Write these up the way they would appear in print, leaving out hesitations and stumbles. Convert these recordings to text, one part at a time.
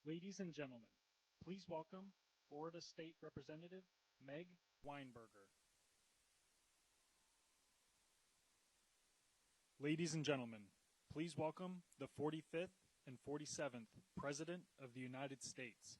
Ladies and gentlemen, please welcome Florida State Representative Meg Weinberger. Ladies and gentlemen, please welcome the 45th and 47th President of the United States.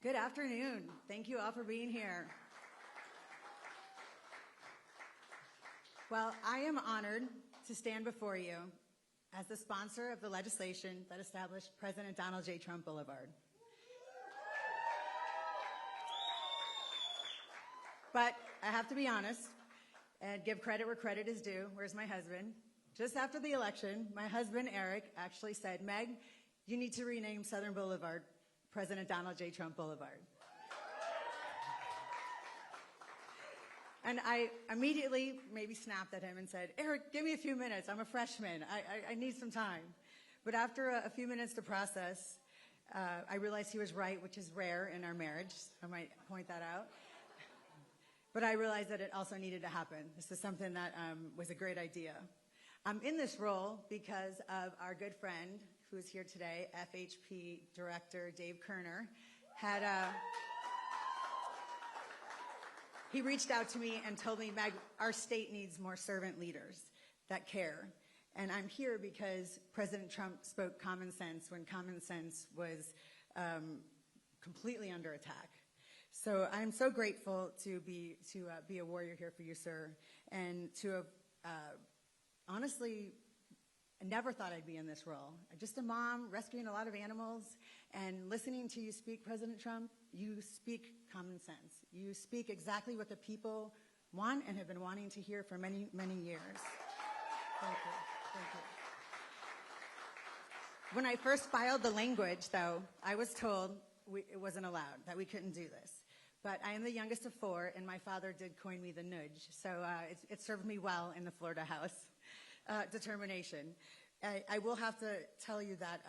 Good afternoon. Thank you all for being here. Well, I am honored to stand before you as the sponsor of the legislation that established President Donald J. Trump Boulevard. But I have to be honest and give credit where credit is due. Where's my husband? Just after the election, my husband, Eric, actually said, Meg, you need to rename Southern Boulevard President Donald J. Trump Boulevard. And I immediately maybe snapped at him and said, Eric, give me a few minutes. I'm a freshman. I need some time. But after a few minutes to process, I realized he was right, which is rare in our marriage. I might point that out. But I realized that it also needed to happen. This is something that was a great idea. I'm in this role because of our good friend who is here today, FHP Director Dave Kerner, he reached out to me and told me, Meg, our state needs more servant leaders that care. And I'm here because President Trump spoke common sense when common sense was completely under attack. So I'm so grateful to be a warrior here for you, sir, and to have honestly, I never thought I'd be in this role. I'm just a mom rescuing a lot of animals, and listening to you speak, President Trump, you speak common sense. You speak exactly what the people want and have been wanting to hear for many, many years. Thank you. Thank you. When I first filed the language, though, I was told it wasn't allowed, that we couldn't do this. But I am the youngest of four, and my father did coin me the nudge, so it served me well in the Florida House. Determination. I will have to tell you that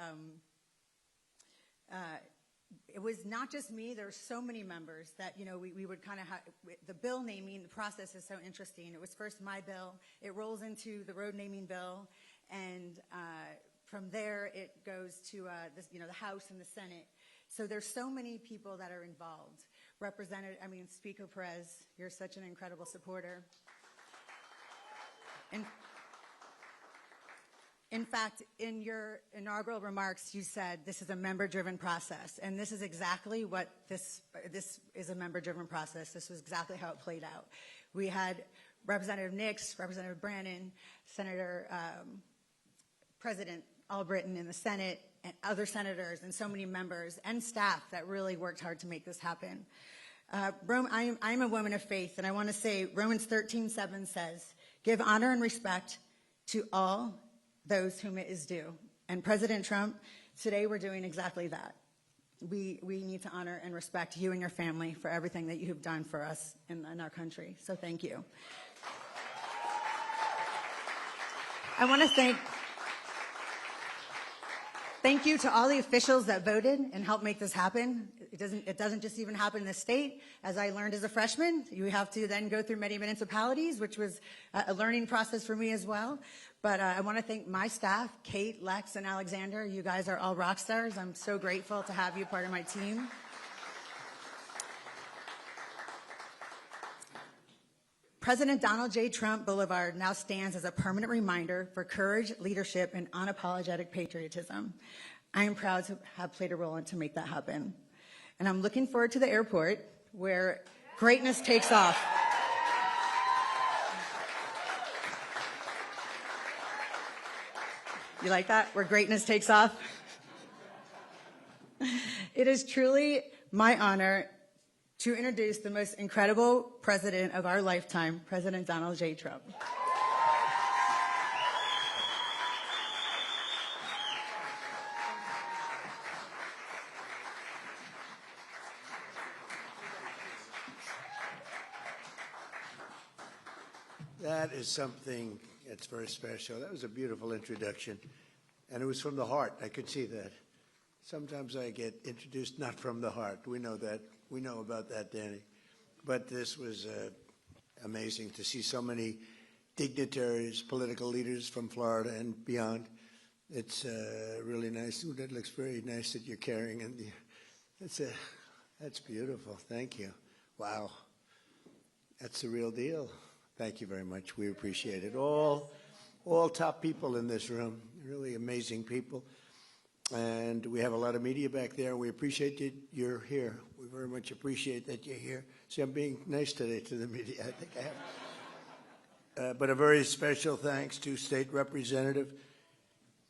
it was not just me. There were so many members that, we would kind of have, the bill naming, the process is so interesting. It was first my bill. It rolls into the road naming bill. And from there, it goes to the House and the Senate. So there's so many people that are involved. Speaker Perez, you're such an incredible supporter. And in fact, in your inaugural remarks, you said this is a member-driven process, and this is exactly what this is, a member-driven process. This was exactly how it played out. We had Representative Nix, Representative Brannon, Senator President Albritton in the Senate, and other senators, and so many members and staff that really worked hard to make this happen. I'm a woman of faith, and I want to say Romans 13:7 says, give honor and respect to all those whom it is due. And President Trump, today we're doing exactly that. We need to honor and respect you and your family for everything that you have done for us in our country. So thank you. I want to thank you to all the officials that voted and helped make this happen. It doesn't just even happen in the state. As I learned as a freshman, you have to then go through many municipalities, which was a learning process for me as well. But I want to thank my staff, Kate, Lex, and Alexander. You guys are all rock stars. I'm so grateful to have you part of my team. President Donald J. Trump Boulevard now stands as a permanent reminder for courage, leadership, and unapologetic patriotism. I am proud to have played a role in to make that happen. And I'm looking forward to the airport where greatness takes off. You like that? Where greatness takes off? It is truly my honor to introduce the most incredible president of our lifetime, President Donald J. Trump. That is something that's very special. That was a beautiful introduction, and it was from the heart. I could see that. Sometimes I get introduced not from the heart. We know that. We know about that, Danny. But this was amazing to see so many dignitaries, political leaders from Florida and beyond. It's really nice. Ooh, that looks very nice that you're carrying. And that's beautiful. Thank you. Wow. That's the real deal. Thank you very much. We appreciate it. All top people in this room, really amazing people. And we have a lot of media back there. We appreciate that you're here. We very much appreciate that you're here. See, I'm being nice today to the media. I think I have. But a very special thanks to State Representative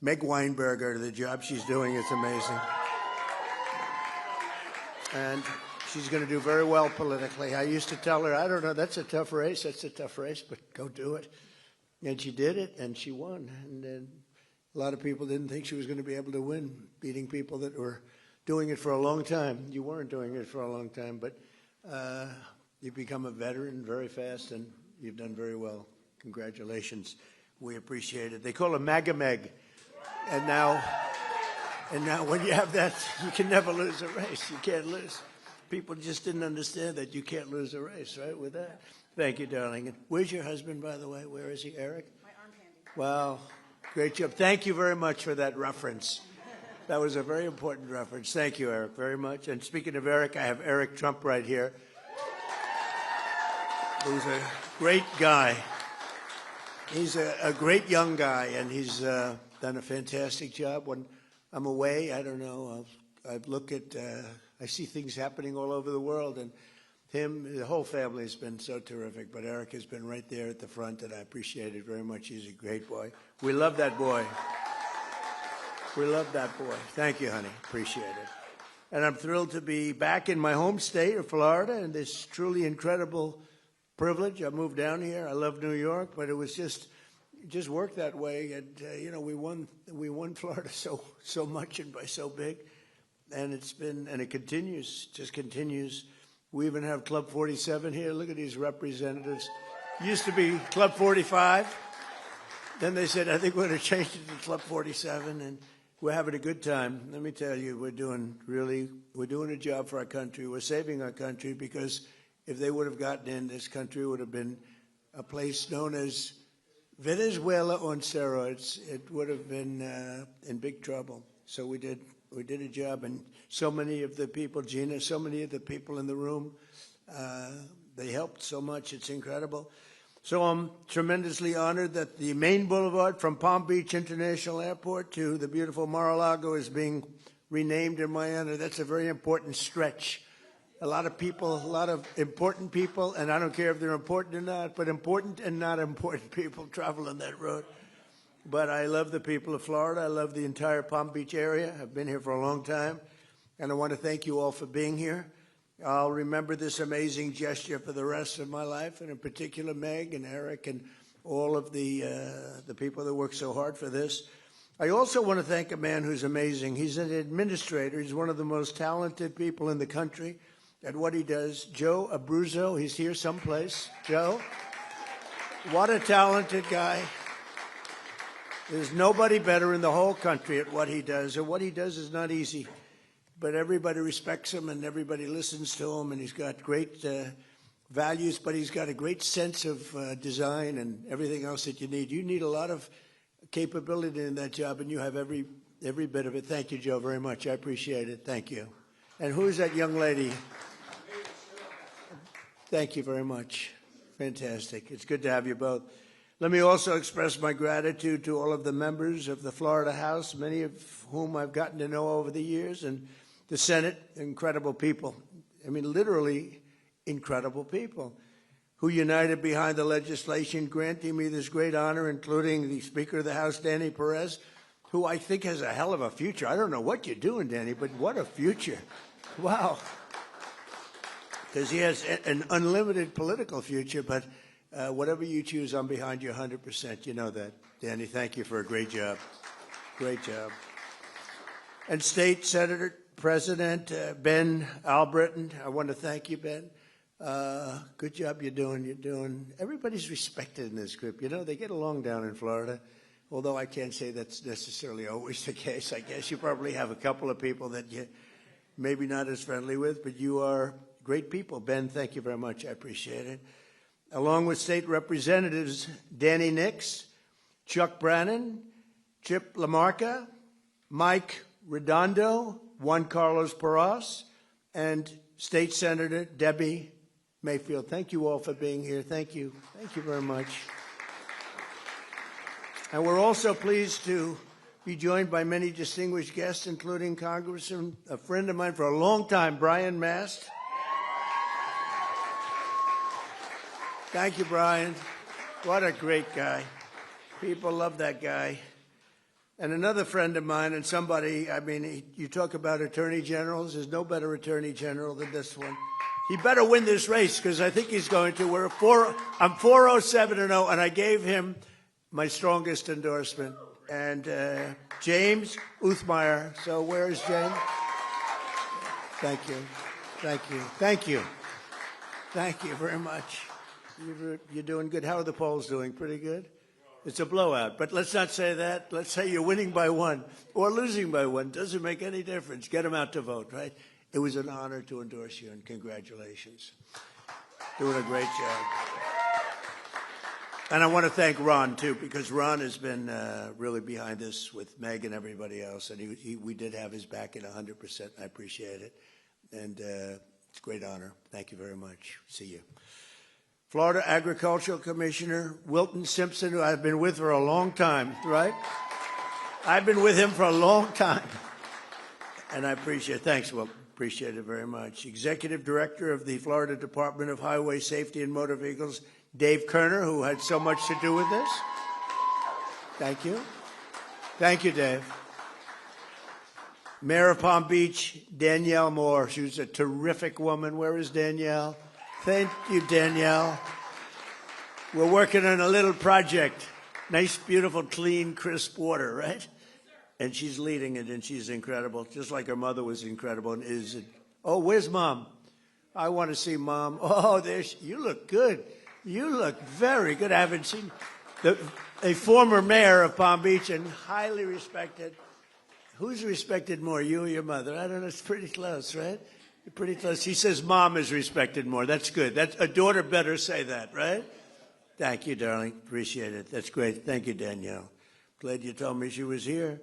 Meg Weinberger. The job she's doing is amazing. And she's going to do very well politically. I used to tell her, I don't know, that's a tough race, but go do it. And she did it, and she won. And then a lot of people didn't think she was going to be able to win, beating people that were doing it for a long time. You weren't doing it for a long time, but you've become a veteran very fast, and you've done very well. Congratulations. We appreciate it. They call her MAGA Meg. And now when you have that, you can never lose a race. You can't lose. People just didn't understand that you can't lose a race, right, with that. Thank you, darling. And where's your husband, by the way? Where is he, Eric? My arm candy. Wow. Great job. Thank you very much for that reference. That was a very important reference. Thank you, Eric, very much. And speaking of Eric, I have Eric Trump right here, who's a great guy. He's a great young guy, and he's done a fantastic job. When I'm away, I don't know, I look at, I see things happening all over the world, and the whole family has been so terrific, but Eric has been right there at the front, and I appreciate it very much. He's a great boy. We love that boy. We love that boy. Thank you, honey. Appreciate it. And I'm thrilled to be back in my home state of Florida, and this truly incredible privilege. I moved down here. I love New York, but it was just worked that way, and we won Florida so much and by so big, and it continues, just continues. We even have Club 47 here. Look at these representatives. Used to be Club 45. Then they said, I think we're going to change it to Club 47, and we're having a good time. Let me tell you, we're doing a job for our country. We're saving our country, because if they would have gotten in, this country would have been a place known as Venezuela on steroids. It would have been in big trouble. So we did a job, and so many of the people, Gina, so many of the people in the room, they helped so much. It's incredible. So I'm tremendously honored that the main boulevard from Palm Beach International Airport to the beautiful Mar-a-Lago is being renamed in my honor. That's a very important stretch. A lot of people, a lot of important people, and I don't care if they're important or not, but important and not important people travel on that road. But I love the people of Florida. I love the entire Palm Beach area. I've been here for a long time, and I want to thank you all for being here. I'll remember this amazing gesture for the rest of my life, and in particular Meg and Eric and all of the people that work so hard for this. I also want to thank a man who's amazing. He's an administrator. He's one of the most talented people in the country at what he does. Joe Abruzzo, he's here someplace. Joe, what a talented guy. There's nobody better in the whole country at what he does, and what he does is not easy. But everybody respects him, and everybody listens to him, and he's got great values, but he's got a great sense of design and everything else that you need. You need a lot of capability in that job, and you have every bit of it. Thank you, Joe, very much. I appreciate it. Thank you. And who is that young lady? Thank you very much. Fantastic. It's good to have you both. Let me also express my gratitude to all of the members of the Florida House, many of whom I've gotten to know over the years, and the Senate, incredible people. I mean, literally incredible people who united behind the legislation granting me this great honor, including the Speaker of the House, Danny Perez, who I think has a hell of a future. I don't know what you're doing, Danny, but what a future. Wow. Because he has an unlimited political future, but whatever you choose, I'm behind you 100%. You know that. Danny, thank you for a great job. Great job. And State Senator President Ben Albritton, I want to thank you, Ben. Good job you're doing. Everybody's respected in this group. You know, they get along down in Florida, although I can't say that's necessarily always the case. I guess you probably have a couple of people that you maybe not as friendly with, but you are great people. Ben, thank you very much. I appreciate it. Along with State Representatives Danny Nix, Chuck Brannon, Chip LaMarca, Mike Redondo, Juan Carlos Porras, and State Senator Debbie Mayfield. Thank you all for being here. Thank you. Thank you very much. And we're also pleased to be joined by many distinguished guests, including Congressman, a friend of mine for a long time, Brian Mast. Thank you, Brian. What a great guy. People love that guy. And another friend of mine and somebody, I mean, you talk about attorney generals. There's no better attorney general than this one. He better win this race because I think he's going to. I'm 407-0, and I gave him my strongest endorsement. And James Uthmeyer. So where is James? Thank you. Thank you. Thank you. Thank you very much. You're doing good. How are the polls doing? Pretty good? It's a blowout. But let's not say that. Let's say you're winning by one or losing by one. Doesn't make any difference. Get them out to vote, right? It was an honor to endorse you, and congratulations. Doing a great job. And I want to thank Ron, too, because Ron has been really behind this with Meg and everybody else, and we did have his back at 100%. I appreciate it. And it's a great honor. Thank you very much. See you. Florida Agricultural Commissioner Wilton Simpson, who I've been with for a long time, right? I've been with him for a long time. And I appreciate it. Thanks, Wilton. Appreciate it very much. Executive Director of the Florida Department of Highway Safety and Motor Vehicles, Dave Kerner, who had so much to do with this. Thank you. Thank you, Dave. Mayor of Palm Beach, Danielle Moore. She was a terrific woman. Where is Danielle? Thank you, Danielle. We're working on a little project. Nice, beautiful, clean, crisp water, right? And she's leading it, and she's incredible, just like her mother was incredible and is. Oh, where's Mom? I want to see Mom. Oh, you look good. You look very good. I haven't seen a former mayor of Palm Beach and highly respected. Who's respected more, you or your mother? I don't know. It's pretty close, right? Pretty close. He says Mom is respected more. That's good. A daughter better say that, right? Thank you, darling. Appreciate it. That's great. Thank you, Danielle. Glad you told me she was here.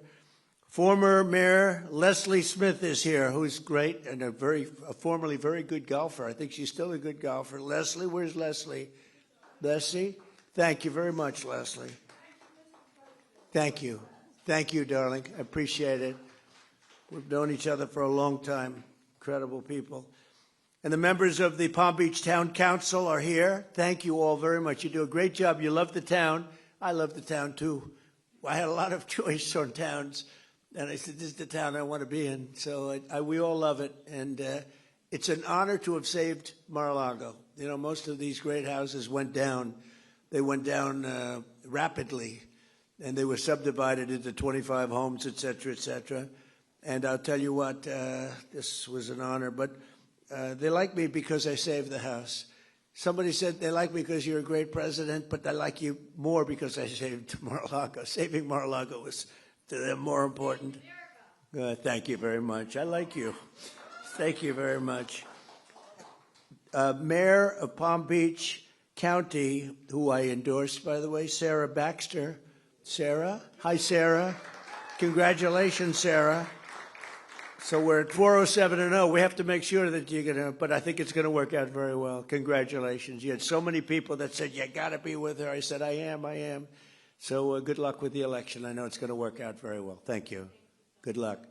Former Mayor Leslie Smith is here, who's great and a formerly very good golfer. I think she's still a good golfer. Leslie, where's Leslie? Leslie? Thank you very much, Leslie. Thank you. Thank you, darling. I appreciate it. We've known each other for a long time. Incredible people. And the members of the Palm Beach Town Council are here. Thank you all very much. You do a great job. You love the town. I love the town, too. I had a lot of choice on towns, and I said, this is the town I want to be in. So we all love it, and it's an honor to have saved Mar-a-Lago. You know, most of these great houses went down. They went down rapidly, and they were subdivided into 25 homes, et cetera, et cetera. And I'll tell you what, this was an honor, but they like me because I saved the house. Somebody said they like me because you're a great president, but I like you more because I saved Mar-a-Lago. Saving Mar-a-Lago was to them more important. Thank you very much. I like you. Thank you very much. Mayor of Palm Beach County, who I endorsed, by the way, Sarah Baxter. Sarah. Hi, Sarah. Congratulations, Sarah. So we're at 407-0. We have to make sure that you're going to, but I think it's going to work out very well. Congratulations. You had so many people that said, you got to be with her. I said, I am. So good luck with the election. I know it's going to work out very well. Thank you. Good luck.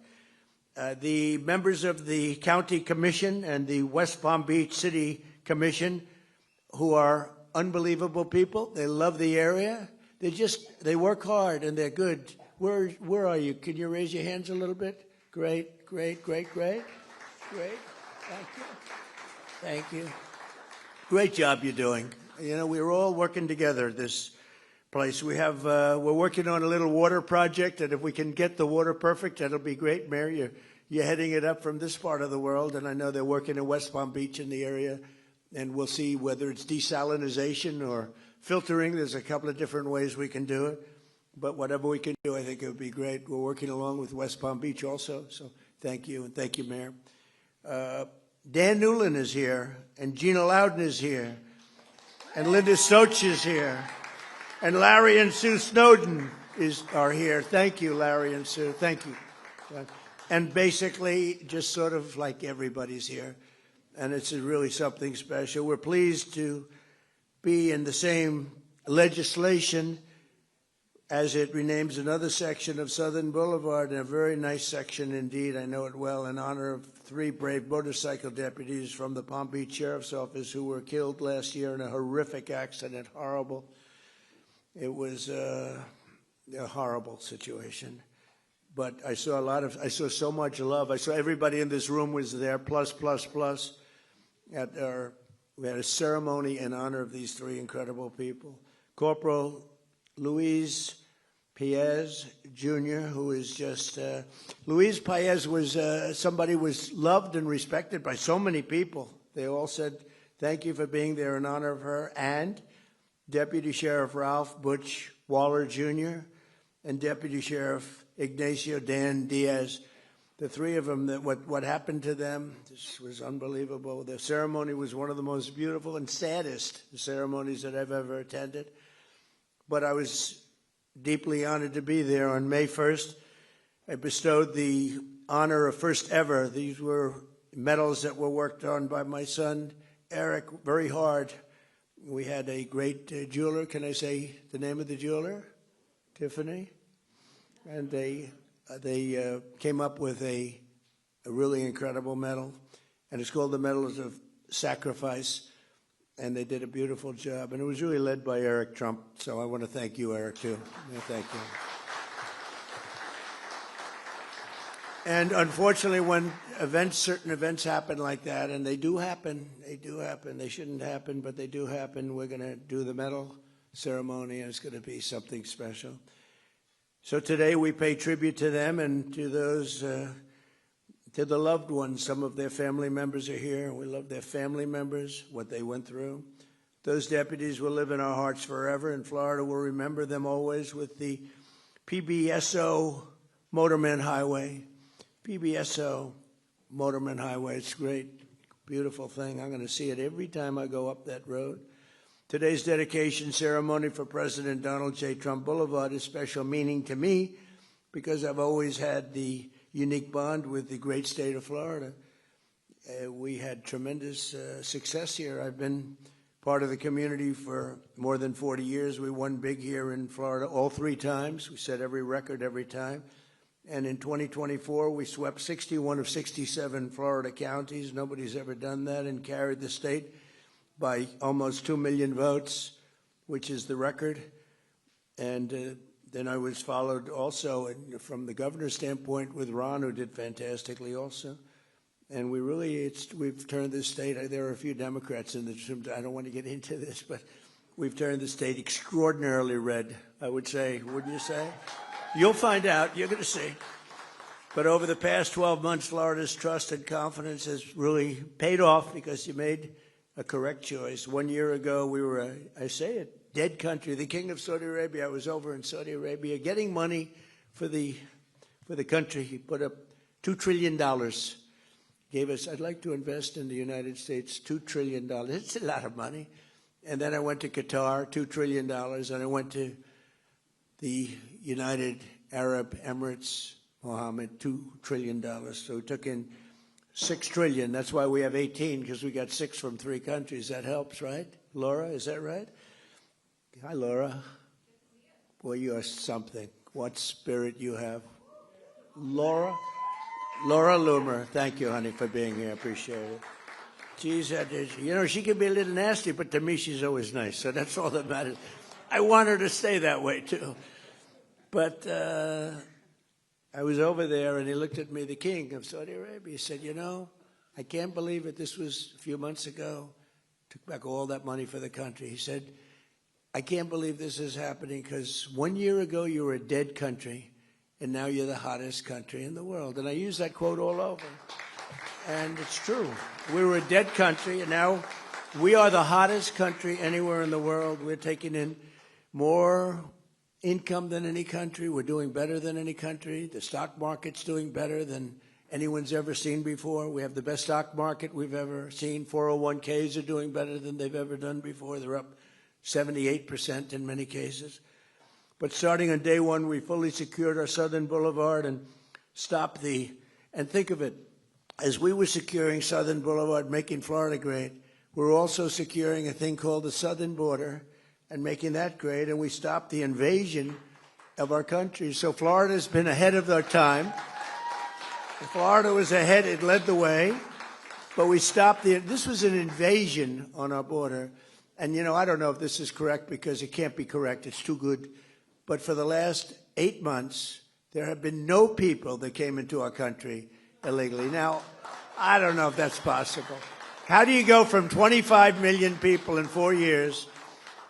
The members of the County Commission and the West Palm Beach City Commission, who are unbelievable people. They love the area. They work hard and they're good. Where are you? Can you raise your hands a little bit? Great. Thank you. Great job you're doing. You know, we're all working together at this place. We're working on a little water project, and if we can get the water perfect, that'll be great. Mayor, you're heading it up from this part of the world, and I know they're working in West Palm Beach in the area, and we'll see whether it's desalinization or filtering. There's a couple of different ways we can do it, but whatever we can do, I think it would be great. We're working along with West Palm Beach also, so thank you, and thank you, Mayor. Dan Newland is here, and Gina Loudon is here, and Linda Soch is here, and Larry and Sue Snowden are here. Thank you, Larry and Sue. Thank you. And basically, just sort of like everybody's here, and it's really something special. We're pleased to be in the same legislation as it renames another section of Southern Boulevard, and a very nice section indeed. I know it well, in honor of 3 brave motorcycle deputies from the Palm Beach Sheriff's Office who were killed last year in a horrific accident. Horrible. It was a horrible situation. But I saw so much love. I saw everybody in this room was there, plus. We had a ceremony in honor of these 3 incredible people. Corporal Luis Paez Jr., who is just, Luis Paez was somebody was loved and respected by so many people. They all said, thank you for being there in honor of her. And Deputy Sheriff Ralph Butch Waller Jr. and Deputy Sheriff Ignacio Dan Diaz, the 3 of them, what happened to them, this was unbelievable. The ceremony was one of the most beautiful and saddest ceremonies that I've ever attended. But I was deeply honored to be there. On May 1st, I bestowed the honor of first ever. These were medals that were worked on by my son, Eric, very hard. We had a great jeweler. Can I say the name of the jeweler? Tiffany. And they came up with a really incredible medal, and it's called the Medals of Sacrifice, and they did a beautiful job, and it was really led by Eric Trump, so I want to thank you, Eric, too. Thank you. And unfortunately, when certain events happen like that, and they do happen, they shouldn't happen, but they do happen, we're going to do the medal ceremony, and it's going to be something special. So today we pay tribute to them and to those, to the loved ones. Some of their family members are here. We love their family members, what they went through. Those deputies will live in our hearts forever, and Florida will remember them always with the PBSO Motorman Highway. PBSO Motorman Highway, it's great, beautiful thing. I'm going to see it every time I go up that road. Today's dedication ceremony for President Donald J. Trump Boulevard is special meaning to me because I've always had the unique bond with the great state of Florida. We had tremendous success here. I've been part of the community for more than 40 years. We won big here in Florida all 3 times. We set every record every time. And in 2024, we swept 61 of 67 Florida counties. Nobody's ever done that, and carried the state by almost 2 million votes, which is the record. And then I was followed also from the governor's standpoint with Ron, who did fantastically also. And we've turned this state, there are a few Democrats in this room, I don't want to get into this, but we've turned the state extraordinarily red, I would say, wouldn't you say? You'll find out, you're going to see. But over the past 12 months, Florida's trust and confidence has really paid off because you made a correct choice. 1 year ago, we were, I say it, dead country. The king of Saudi Arabia, I was over in Saudi Arabia getting money for the country. He put up $2 trillion. Gave us, I'd like to invest in the United States, $2 trillion. It's a lot of money. And then I went to Qatar, $2 trillion. And I went to the United Arab Emirates, Mohammed, $2 trillion. So we took in $6 trillion. That's why we have 18, because we got 6 from 3 countries. That helps, right? Laura, is that right? Hi, Laura. Boy, you are something. What spirit you have. Laura Loomer, thank you, honey, for being here. Appreciate it. Geez, you know, she can be a little nasty, but to me, she's always nice. So that's all that matters. I want her to stay that way, too. But I was over there, and he looked at me, the king of Saudi Arabia. He said, you know, I can't believe it. This was a few months ago. Took back all that money for the country. He said, I can't believe this is happening because 1 year ago you were a dead country, and now you're the hottest country in the world. And I use that quote all over. And it's true. We were a dead country, and now we are the hottest country anywhere in the world. We're taking in more income than any country. We're doing better than any country. The stock market's doing better than anyone's ever seen before. We have the best stock market we've ever seen. 401ks are doing better than they've ever done before. They're up 78% in many cases. But starting on day one, we fully secured our Southern Boulevard and stopped and think of it, as we were securing Southern Boulevard, making Florida great, we're also securing a thing called the southern border and making that great, and we stopped the invasion of our country. So Florida's been ahead of our time. Florida was ahead, it led the way, but we stopped this was an invasion on our border. And, you know, I don't know if this is correct because it can't be correct. It's too good. But for the last 8 months, there have been no people that came into our country illegally. Now, I don't know if that's possible. How do you go from 25 million people in 4 years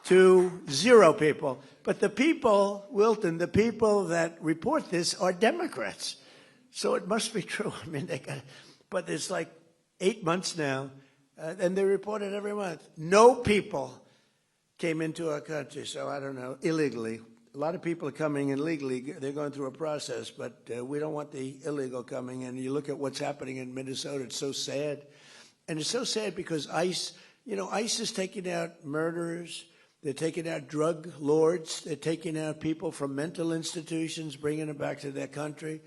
to 0 people? But the people, Wilton, the people that report this are Democrats. So it must be true. I mean, but it's like 8 months now. And they report it every month. No people came into our country, so I don't know, illegally. A lot of people are coming in legally. They're going through a process, but we don't want the illegal coming in. You look at what's happening in Minnesota, it's so sad. And it's so sad because ICE is taking out murderers. They're taking out drug lords. They're taking out people from mental institutions, bringing them back to their country.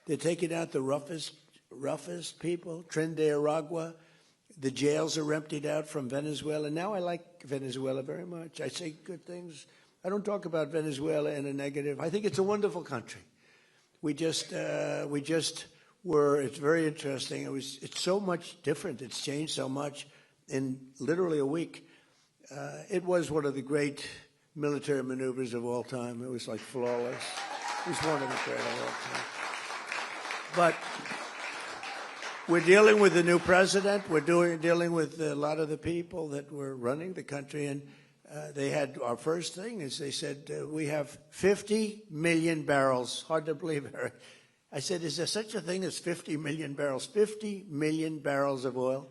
They're taking out the roughest people, Trinidad, Aragua. The jails are emptied out from Venezuela. Now I like Venezuela very much. I say good things. I don't talk about Venezuela in a negative. I think it's a wonderful country. It's very interesting. It's so much different. It's changed so much in literally a week. It was one of the great military maneuvers of all time. It was like flawless. It was one of the great of all time. But we're dealing with the new president. We're dealing with a lot of the people that were running the country. And they had our first thing is they said, we have 50 million barrels. Hard to believe, Eric. I said, is there such a thing as 50 million barrels? 50 million barrels of oil.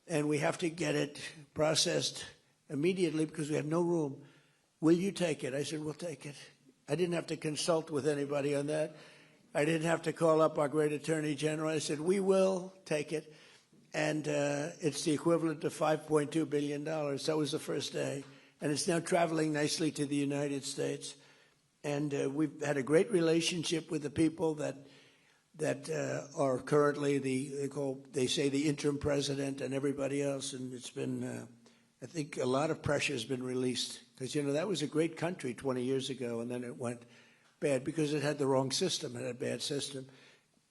And we have to get it processed immediately because we have no room. Will you take it? I said, we'll take it. I didn't have to consult with anybody on that. I didn't have to call up our great Attorney General. I said, we will take it. And it's the equivalent of $5.2 billion. That was the first day. And it's now traveling nicely to the United States. And we've had a great relationship with the people that are currently they say the interim president and everybody else. And it's been, I think a lot of pressure has been released. Because, that was a great country 20 years ago, and then it went bad because it had the wrong system. It had a bad system.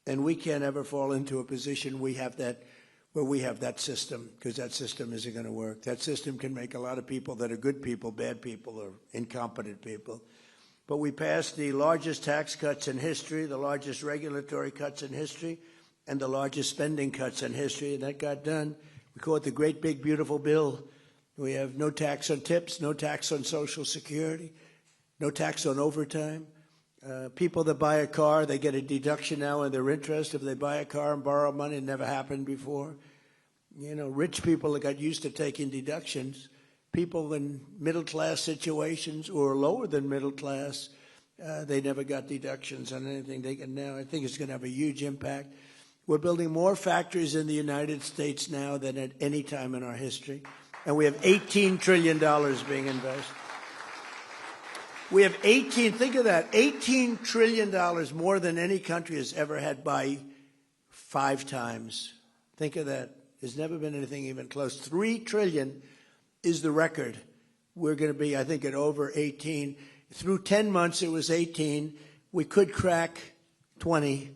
And we can't ever fall into a position where we have that system, because that system isn't going to work. That system can make a lot of people that are good people, bad people, or incompetent people. But we passed the largest tax cuts in history, the largest regulatory cuts in history, and the largest spending cuts in history, and that got done. We call it the Great Big Beautiful Bill. We have no tax on tips, no tax on Social Security, no tax on overtime. People that buy a car, they get a deduction now on their interest. If they buy a car and borrow money, it never happened before. Rich people that got used to taking deductions. People in middle-class situations or lower than middle class, they never got deductions on anything. They can now. I think it's going to have a huge impact. We're building more factories in the United States now than at any time in our history. And we have $18 trillion being invested. We have 18, think of that, $18 trillion more than any country has ever had by 5 times. Think of that. There's never been anything even close. 3 trillion is the record. We're going to be, I think, at over 18. Through 10 months, it was 18. We could crack 20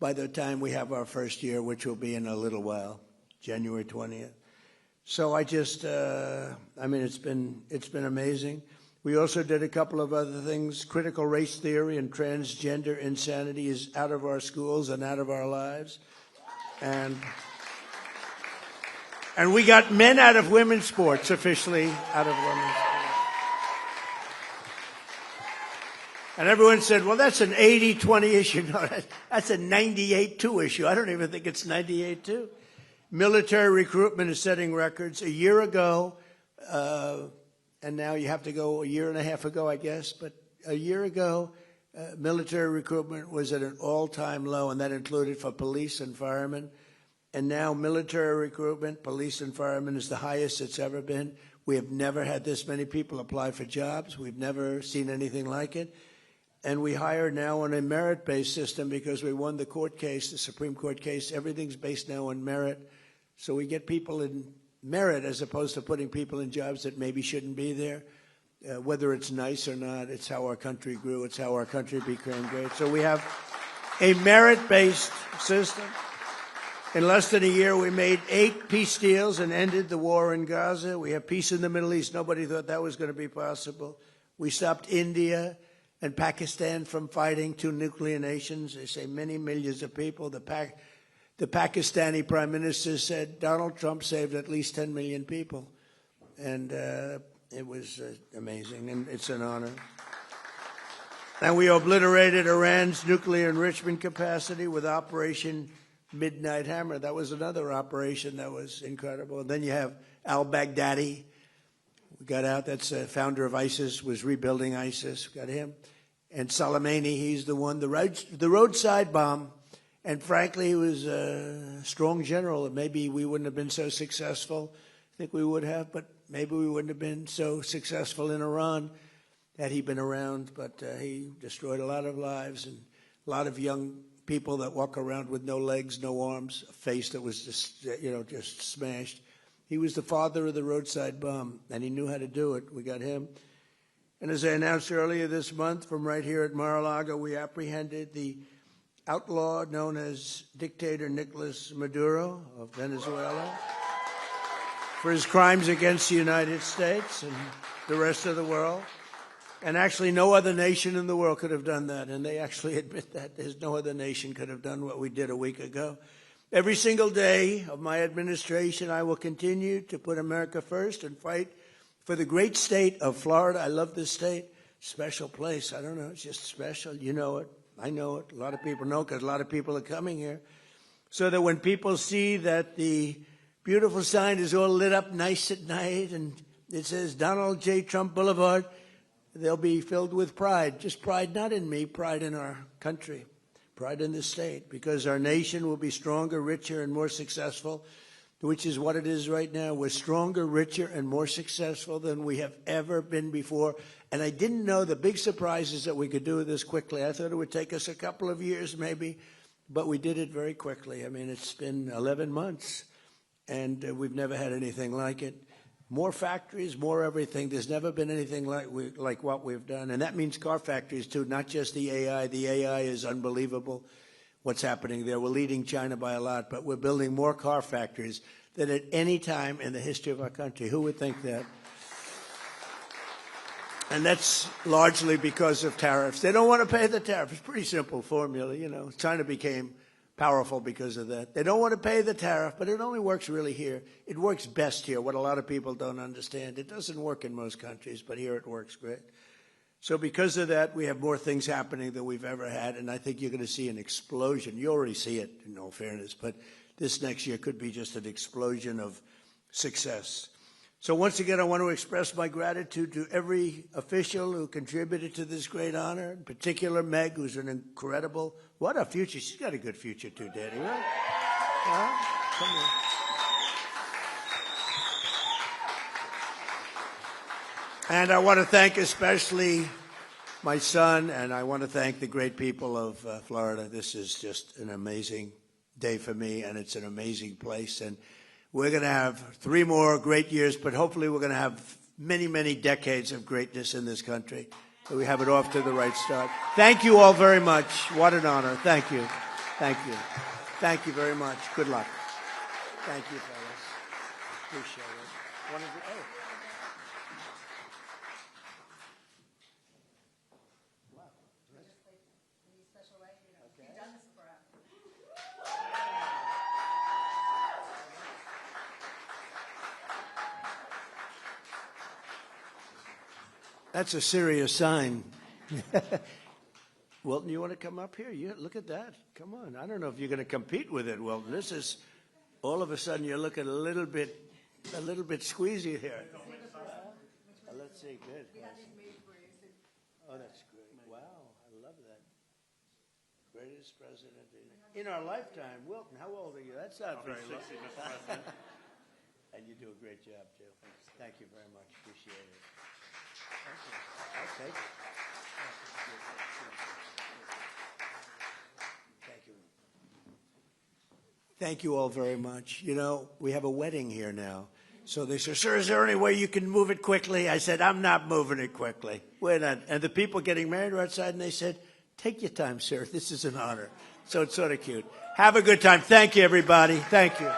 by the time we have our first year, which will be in a little while, January 20th. So I just, I mean, it's been amazing. We also did a couple of other things. Critical race theory and transgender insanity is out of our schools and out of our lives. And we got men out of women's sports, officially out of women's sports. And everyone said, well, that's an 80-20 issue. No, that's a 98-2 issue. I don't even think it's 98-2. Military recruitment is setting records. A year ago, and now you have to go a year and a half ago, I guess, but a year ago, military recruitment was at an all-time low, and that included for police and firemen. And now military recruitment, police and firemen, is the highest it's ever been. We have never had this many people apply for jobs. We've never seen anything like it. And we hire now on a merit-based system because we won the court case, the Supreme Court case. Everything's based now on merit. So we get people in merit as opposed to putting people in jobs that maybe shouldn't be there. Whether it's nice or not, it's how our country grew. It's how our country became great. So we have a merit-based system. In less than a year, we made 8 peace deals and ended the war in Gaza. We have peace in the Middle East. Nobody thought that was going to be possible. We stopped India and Pakistan from fighting, 2 nuclear nations. They say many millions of people. The Pakistani prime minister said Donald Trump saved at least 10 million people. And it was amazing, and it's an honor. And we obliterated Iran's nuclear enrichment capacity with Operation Midnight Hammer. That was another operation that was incredible. And then you have al-Baghdadi. We got out. That's the founder of ISIS, was rebuilding ISIS. We got him. And Soleimani, he's the one, the roadside bomb. And frankly, he was a strong general. Maybe we wouldn't have been so successful. I think we would have, but maybe we wouldn't have been so successful in Iran had he been around. But he destroyed a lot of lives and a lot of young people that walk around with no legs, no arms, a face that was just, just smashed. He was the father of the roadside bomb, and he knew how to do it. We got him. And as I announced earlier this month, from right here at Mar-a-Lago, we apprehended the outlaw known as dictator Nicolas Maduro of Venezuela for his crimes against the United States and the rest of the world. And actually, no other nation in the world could have done that. And they actually admit that. There's no other nation could have done what we did a week ago. Every single day of my administration, I will continue to put America first and fight for the great state of Florida. I love this state. Special place. I don't know. It's just special. You know it. I know it. A lot of people know because a lot of people are coming here. So that when people see that the beautiful sign is all lit up nice at night and it says Donald J. Trump Boulevard, they'll be filled with pride. Just pride not in me, pride in our country, pride in the state, because our nation will be stronger, richer, and more successful, which is what it is right now. We're stronger, richer, and more successful than we have ever been before. And I didn't know the big surprise is that we could do this quickly. I thought it would take us a couple of years maybe, but we did it very quickly. I mean, it's been 11 months, and we've never had anything like it. More factories, more everything. There's never been anything like what we've done. And that means car factories, too, not just the AI. The AI is unbelievable what's happening there. We're leading China by a lot, but we're building more car factories than at any time in the history of our country. Who would think that? And that's largely because of tariffs. They don't want to pay the tariff. It's a pretty simple formula, China became powerful because of that. They don't want to pay the tariff, but it only works really here. It works best here, what a lot of people don't understand. It doesn't work in most countries, but here it works great. So because of that, we have more things happening than we've ever had, and I think you're going to see an explosion. You already see it, in all fairness, but this next year could be just an explosion of success. So once again, I want to express my gratitude to every official who contributed to this great honor, in particular Meg, who's an incredible, what a future. She's got a good future too, Daddy, right? Come on. And I want to thank especially my son, and I want to thank the great people of Florida. This is just an amazing day for me, and it's an amazing place. And we're going to have 3 more great years, but hopefully we're going to have many, many decades of greatness in this country. So we have it off to the right start. Thank you all very much. What an honor. Thank you. Thank you. Thank you very much. Good luck. Thank you, fellas. Appreciate it. That's a serious sign. Wilton, you want to come up here? Look at that. Come on. I don't know if you're going to compete with it, Wilton. This is, all of a sudden, you're looking a little bit squeezy here. Let's see. Good. Oh, that's great. Wow, I love that. Greatest president in our lifetime. Wilton, how old are you? That's not very long. And you do a great job, too. Thank you very much. Appreciate it. Okay. Thank you. Thank you all very much. You know, we have a wedding here now. So they said, sir, is there any way you can move it quickly? I said, I'm not moving it quickly. We're not. And the people getting married were outside, and they said, take your time, sir. This is an honor. So it's sort of cute. Have a good time. Thank you, everybody. Thank you.